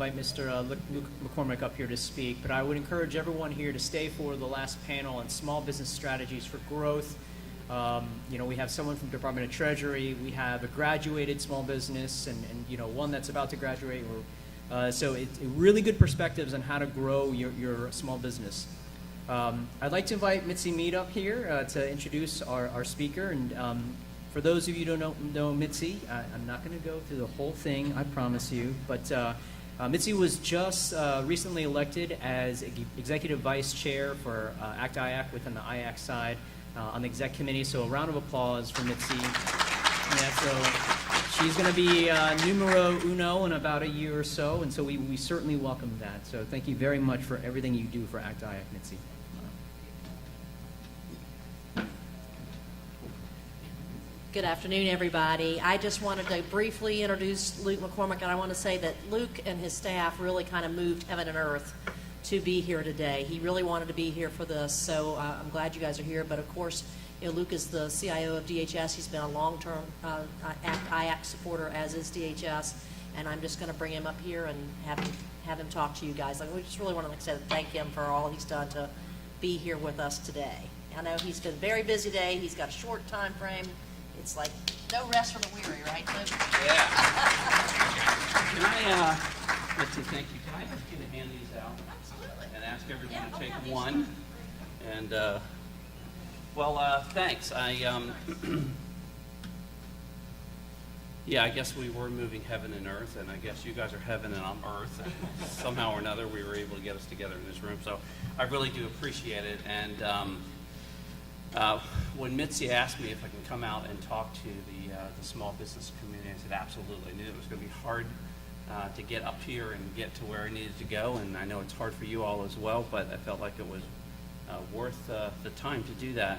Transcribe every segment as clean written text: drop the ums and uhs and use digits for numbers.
invite Mr. Luke McCormack up here to speak, but I would encourage everyone here to stay for the last panel on small business strategies for growth. We have someone from Department of Treasury, we have a graduated small business, and one that's about to graduate. So it's really good perspectives on how to grow your small business. I'd like to invite Mitzi Mead up here to introduce our speaker. And for those of you who don't know Mitzi, I'm not going to go through the whole thing, I promise you, but Mitzi was just recently elected as Executive Vice Chair for ACT-IAC within the IAC side on the Exec Committee. So a round of applause for Mitzi. Yeah, so she's going to be numero uno in about a year or so, and so we certainly welcome that. So thank you very much for everything you do for ACT-IAC, Mitzi. Good afternoon, everybody. I just wanted to briefly introduce Luke McCormack, and I want to say that Luke and his staff really kind of moved heaven and earth to be here today. He really wanted to be here for this, so I'm glad you guys are here. But of course, Luke is the CIO of DHS. He's been a long-term ACT-IAC supporter, as is DHS, and I'm just going to bring him up here and have him talk to you guys. We just really want to say thank him for all he's done to be here with us today. I know he's been a very busy day. He's got a short time frame. It's like no rest for the weary, right, Luke? Yeah. Can I, Mitzi, thank you. Can I ask you to hand these out? Absolutely. And ask everyone to take yeah, one. And, thanks. Yeah, I guess we were moving heaven and earth, and I guess you guys are heaven and I'm earth. And somehow or another, we were able to get us together in this room. So I really do appreciate it. And when Mitzi asked me if I can come out and talk to the small business community, I said absolutely. I knew it was going to be hard to get up here and get to where I needed to go, and I know it's hard for you all as well, but I felt like it was worth the time to do that.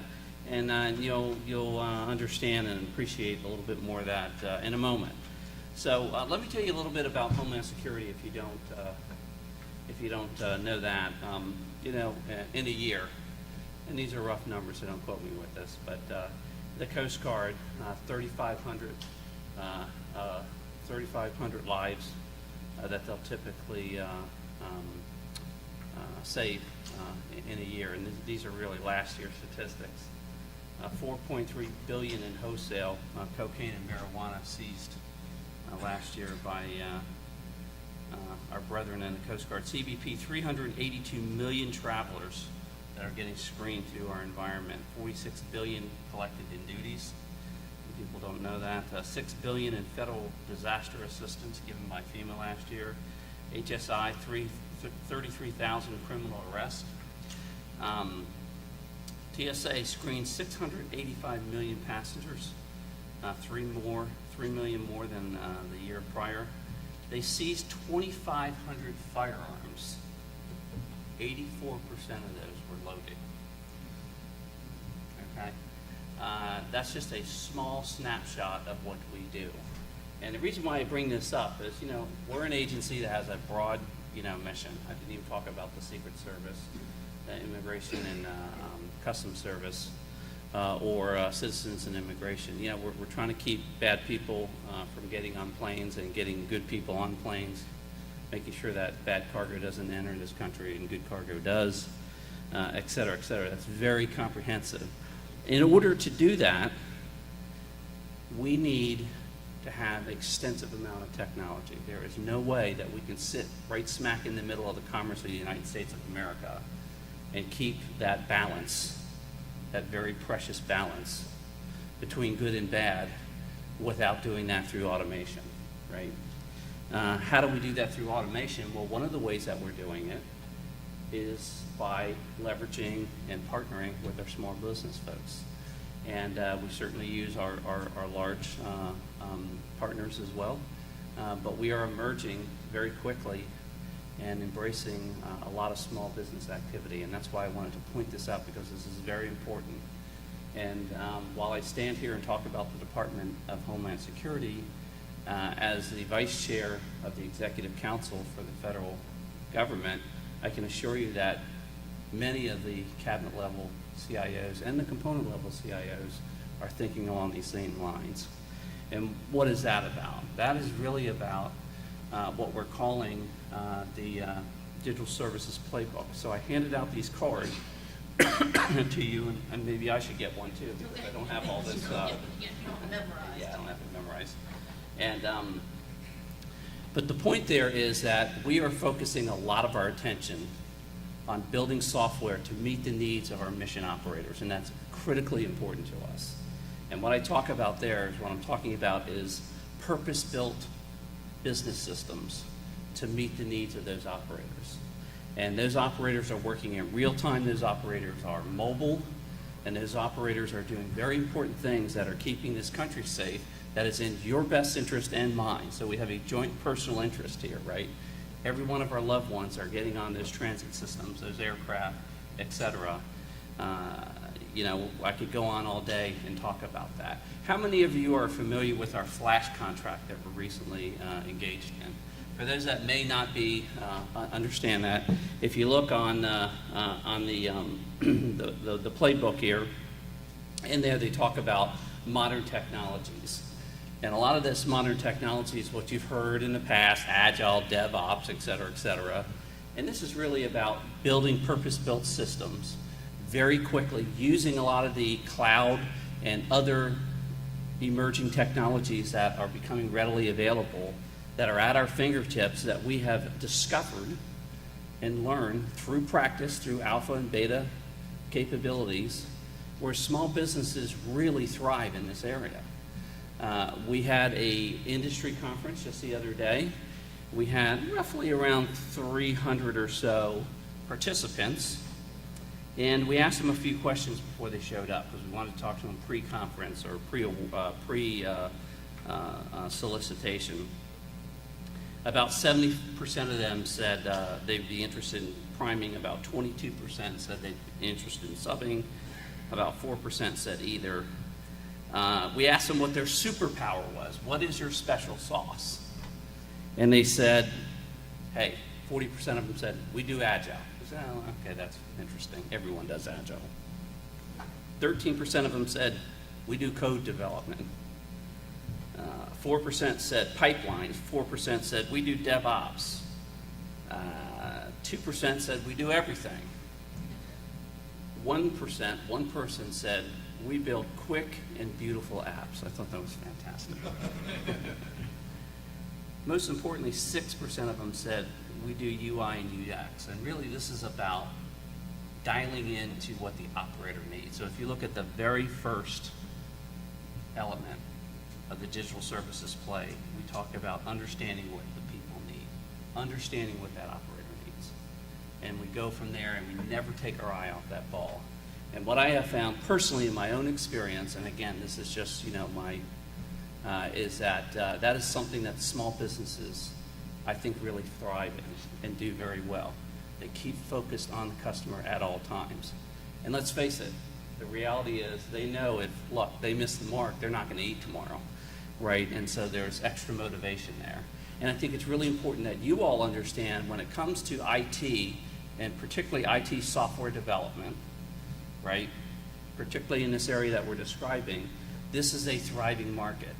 And you'll understand and appreciate a little bit more of that in a moment. So let me tell you a little bit about Homeland Security if you don't know that. In a year, and these are rough numbers, so don't quote me with this, but the Coast Guard, 3,500 lives that they'll typically save in a year, and these are really last year's statistics. 4.3 billion in wholesale cocaine and marijuana seized last year by our brethren in the Coast Guard. CBP, 382 million travelers that are getting screened through our environment. 46 billion collected in duties. People don't know that. 6 billion in federal disaster assistance given by FEMA last year. HSI, 33,000 criminal arrests. TSA screened 685 million passengers, 3 million more than the year prior. They seized 2,500 firearms. 84% of those were loaded. Okay, that's just a small snapshot of what we do. And the reason why I bring this up is, we're an agency that has a broad, mission. I didn't even talk about the Secret Service, the Immigration and Customs Service, or Citizens and Immigration. We're trying to keep bad people from getting on planes and getting good people on planes, making sure that bad cargo doesn't enter this country and good cargo does, et cetera, et cetera. That's very comprehensive. In order to do that, we need to have extensive amount of technology. There is no way that we can sit right smack in the middle of the commerce of the United States of America and keep that balance, that very precious balance between good and bad, without doing that through automation, right? How do we do that through automation? Well, one of the ways that we're doing it is by leveraging and partnering with our small business folks. And we certainly use our large partners as well. But we are emerging very quickly and embracing a lot of small business activity. And that's why I wanted to point this out, because this is very important. And while I stand here and talk about the Department of Homeland Security, as the Vice Chair of the Executive Council for the federal government, I can assure you that many of the cabinet level CIOs and the component level CIOs are thinking along these same lines. And what is that about? That is really about what we're calling the Digital Services Playbook. So I handed out these cards to you, and maybe I should get one too, because I don't have all this. Yeah, I don't have it memorized. And but the point there is that we are focusing a lot of our attention on building software to meet the needs of our mission operators, and that's critically important to us. And what I talk about there is what I'm talking about is purpose-built business systems to meet the needs of those operators. And those operators are working in real time, those operators are mobile, and those operators are doing very important things that are keeping this country safe, that is in your best interest and mine. So we have a joint personal interest here, right? Every one of our loved ones are getting on those transit systems, those aircraft, et cetera. You know, I could go on all day and talk about that. How many of you are familiar with our flash contract that we're recently engaged in? For those that may not be understand that, if you look on the playbook here, in there they talk about modern technologies. And a lot of this modern technology is what you've heard in the past, agile, DevOps, et cetera, et cetera. And this is really about building purpose-built systems very quickly, using a lot of the cloud and other emerging technologies that are becoming readily available, that are at our fingertips, that we have discovered and learned through practice, through alpha and beta capabilities, where small businesses really thrive in this area. We had a industry conference just the other day. We had roughly around 300 or so participants, and we asked them a few questions before they showed up, because we wanted to talk to them pre-conference or pre-solicitation. About 70% of them said they'd be interested in priming. About 22% said they'd be interested in subbing. About 4% said either. We asked them what their superpower was. What is your special sauce? And they said, hey, 40% of them said, we do Agile. I said, oh, okay, that's interesting. Everyone does Agile. 13% of them said, we do code development. 4% said pipelines. 4% said, we do DevOps. 2% said, we do everything. 1%, one person said, we build quick and beautiful apps. I thought that was fantastic. Most importantly, 6% of them said, we do UI and UX. And really, this is about dialing into what the operator needs. So if you look at the very first element of the digital services play, we talk about understanding what the people need, understanding what that operator needs. And we go from there, and we never take our eye off that ball. And what I have found personally in my own experience, and again, this is just, you know, my, is that that is something that small businesses, I think, really thrive in and do very well. They keep focused on the customer at all times. And let's face it, the reality is they know if, look, they miss the mark, they're not going to eat tomorrow, right? And so there's extra motivation there. And I think it's really important that you all understand when it comes to IT, and particularly IT software development, right? Particularly in this area that we're describing, this is a thriving market.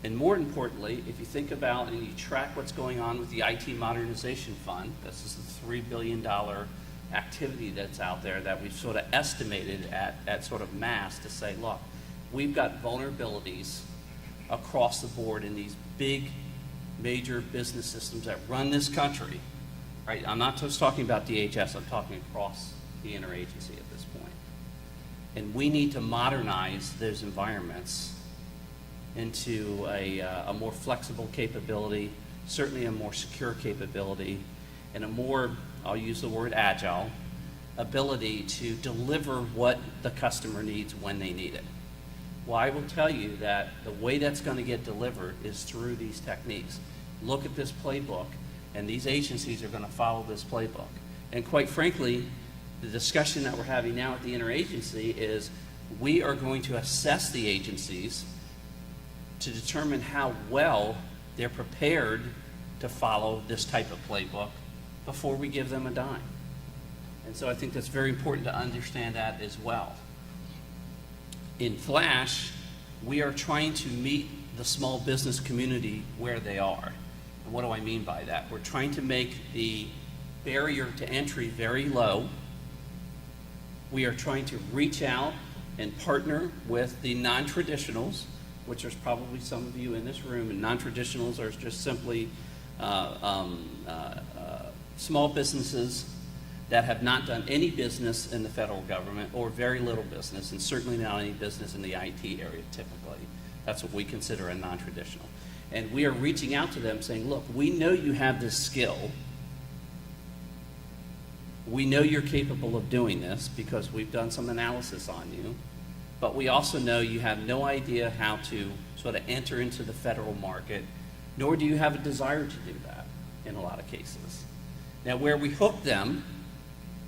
And more importantly, if you think about and you track what's going on with the IT Modernization Fund, this is the $3 billion activity that's out there that we've sort of estimated at sort of mass to say, look, we've got vulnerabilities across the board in these big, major business systems that run this country, right? I'm not just talking about DHS, I'm talking across the interagency at this point. And we need to modernize those environments into a more flexible capability, certainly a more secure capability, and a more, I'll use the word agile, ability to deliver what the customer needs when they need it. Well, I will tell you that the way that's going to get delivered is through these techniques. Look at this playbook, and these agencies are going to follow this playbook. And quite frankly, the discussion that we're having now at the interagency is we are going to assess the agencies to determine how well they're prepared to follow this type of playbook before we give them a dime. And so I think that's very important to understand that as well. In Flash, we are trying to meet the small business community where they are. And what do I mean by that? We're trying to make the barrier to entry very low. We are trying to reach out and partner with the non-traditionals, which there's probably some of you in this room, and non-traditionals are just simply small businesses that have not done any business in the federal government or very little business, and certainly not any business in the IT area typically. That's what we consider a non-traditional. And we are reaching out to them saying, look, we know you have this skill. We know you're capable of doing this because we've done some analysis on you, but we also know you have no idea how to sort of enter into the federal market, nor do you have a desire to do that in a lot of cases. Now, where we hook them,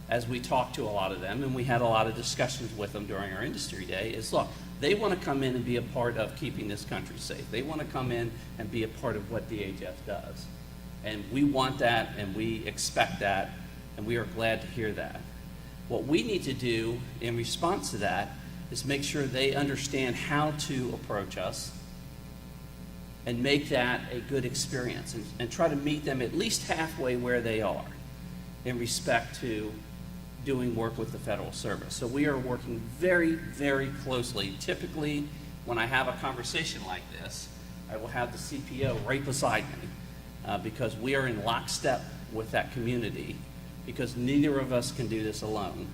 as we talk to a lot of them, and we had a lot of discussions with them during our industry day, is look, they want to come in and be a part of keeping this country safe. They want to come in and be a part of what DHS does. And we want that, and we expect that, and we are glad to hear that. What we need to do in response to that is make sure they understand how to approach us and make that a good experience, and try to meet them at least halfway where they are in respect to doing work with the federal service. So we are working very, very closely. Typically, when I have a conversation like this, I will have the CPO right beside me because we are in lockstep with that community, because neither of us can do this alone,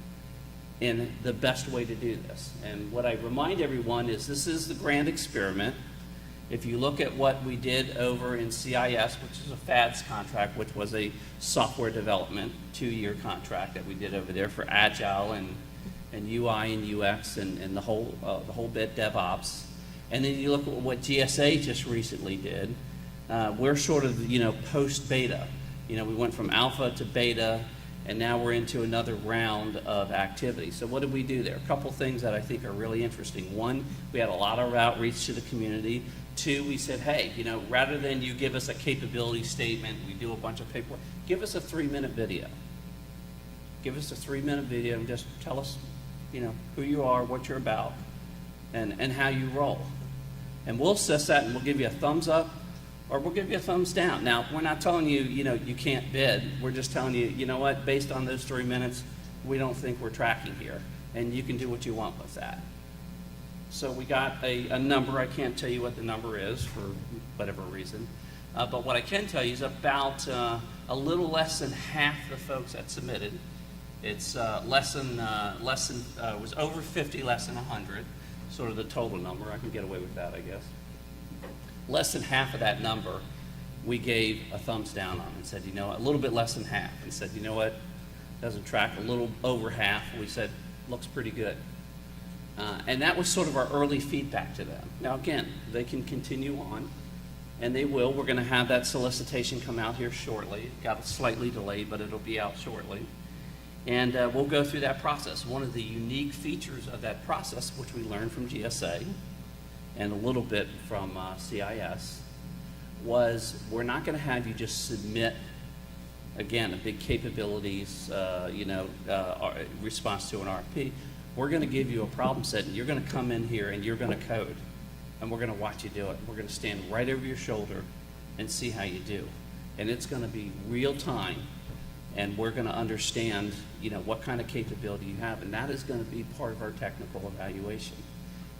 in the best way to do this. And what I remind everyone is this is the grand experiment. If you look at what we did over in CIS, which is a FADS contract, which was a software development 2-year contract that we did over there for Agile and UI and UX and the whole bit DevOps. And then you look at what GSA just recently did. We're sort of, post-beta. We went from alpha to beta, and now we're into another round of activity. So what did we do there? A couple things that I think are really interesting. One, we had a lot of outreach to the community. 2, we said, hey, rather than you give us a capability statement, we do a bunch of paperwork, give us a 3-minute video. Give us a 3-minute video and just tell us, who you are, what you're about, and how you roll. And we'll assess that, and we'll give you a thumbs up, or we'll give you a thumbs down. Now, we're not telling you, you can't bid. We're just telling you, you know what, based on those 3 minutes, we don't think we're tracking here, and you can do what you want with that. So we got a number. I can't tell you what the number is for whatever reason, but what I can tell you is about a little less than half the folks that submitted. It's was over 50, less than 100, sort of the total number. I can get away with that, I guess. Less than half of that number, we gave a thumbs down on and said, a little bit less than half, and said, you know what, doesn't track. A little over half, we said, looks pretty good. And that was sort of our early feedback to them. Now, again, they can continue on, and they will. We're going to have that solicitation come out here shortly. It got slightly delayed, but it'll be out shortly. And we'll go through that process. One of the unique features of that process, which we learned from GSA and a little bit from CIS, was we're not going to have you just submit, again, a big capabilities, response to an RFP. We're going to give you a problem set, and you're going to come in here and you're going to code, and we're going to watch you do it. We're going to stand right over your shoulder and see how you do. And it's going to be real time, and we're going to understand, what kind of capability you have, and that is going to be part of our technical evaluation.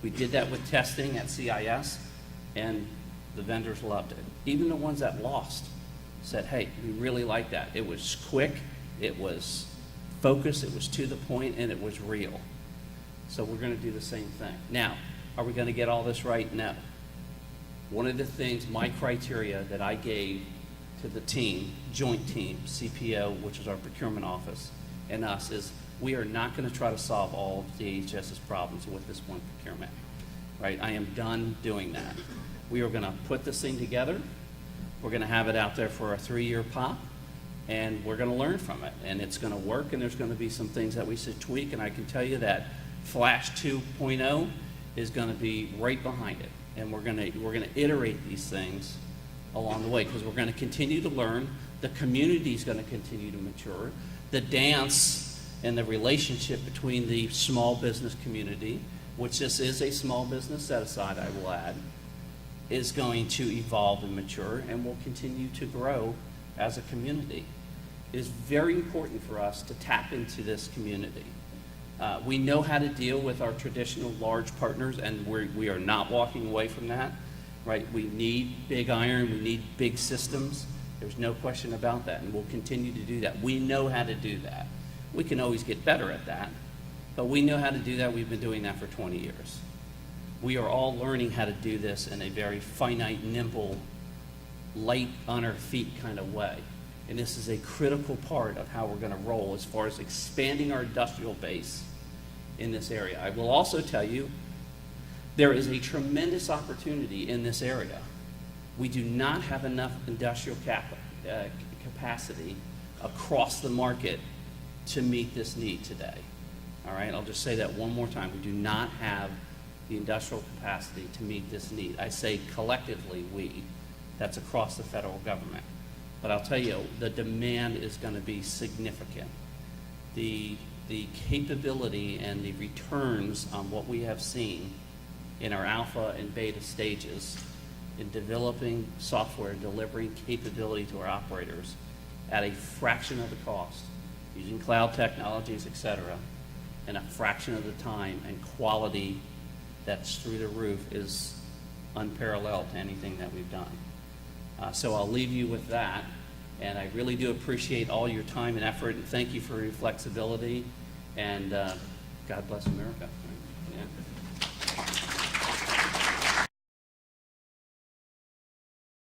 We did that with testing at CIS, and the vendors loved it. Even the ones that lost said, hey, we really like that. It was quick, it was focused, it was to the point, and it was real. So we're going to do the same thing. Now, are we going to get all this right? No. One of the things, my criteria that I gave to the team, joint team, CPO, which is our procurement office, and us, is we are not going to try to solve all of DHS's problems with this one procurement. Right? I am done doing that. We are going to put this thing together. We're going to have it out there for a 3-year pop, and we're going to learn from it. And it's going to work, and there's going to be some things that we should tweak, and I can tell you that Flash 2.0 is going to be right behind it, and we're going to iterate these things along the way, because we're going to continue to learn. The community is going to continue to mature. The dance and the relationship between the small business community, which this is a small business set aside, I will add, is going to evolve and mature and will continue to grow as a community. It is very important for us to tap into this community. We know how to deal with our traditional large partners, and we are not walking away from that, right? We need big iron, we need big systems. There's no question about that, and we'll continue to do that. We know how to do that. We can always get better at that, but we know how to do that. We've been doing that for 20 years. We are all learning how to do this in a very finite, nimble, light on our feet kind of way. And this is a critical part of how we're going to roll as far as expanding our industrial base in this area. I will also tell you, there is a tremendous opportunity in this area. We do not have enough industrial capacity across the market to meet this need today. All right, I'll just say that one more time. We do not have the industrial capacity to meet this need. I say collectively we, that's across the federal government. But I'll tell you, the demand is going to be significant. The capability and the returns on what we have seen in our alpha and beta stages in developing software, delivering capability to our operators at a fraction of the cost, using cloud technologies, et cetera, and a fraction of the time and quality that's through the roof is unparalleled to anything that we've done. So I'll leave you with that, and I really do appreciate all your time and effort, and thank you for your flexibility, and God bless America.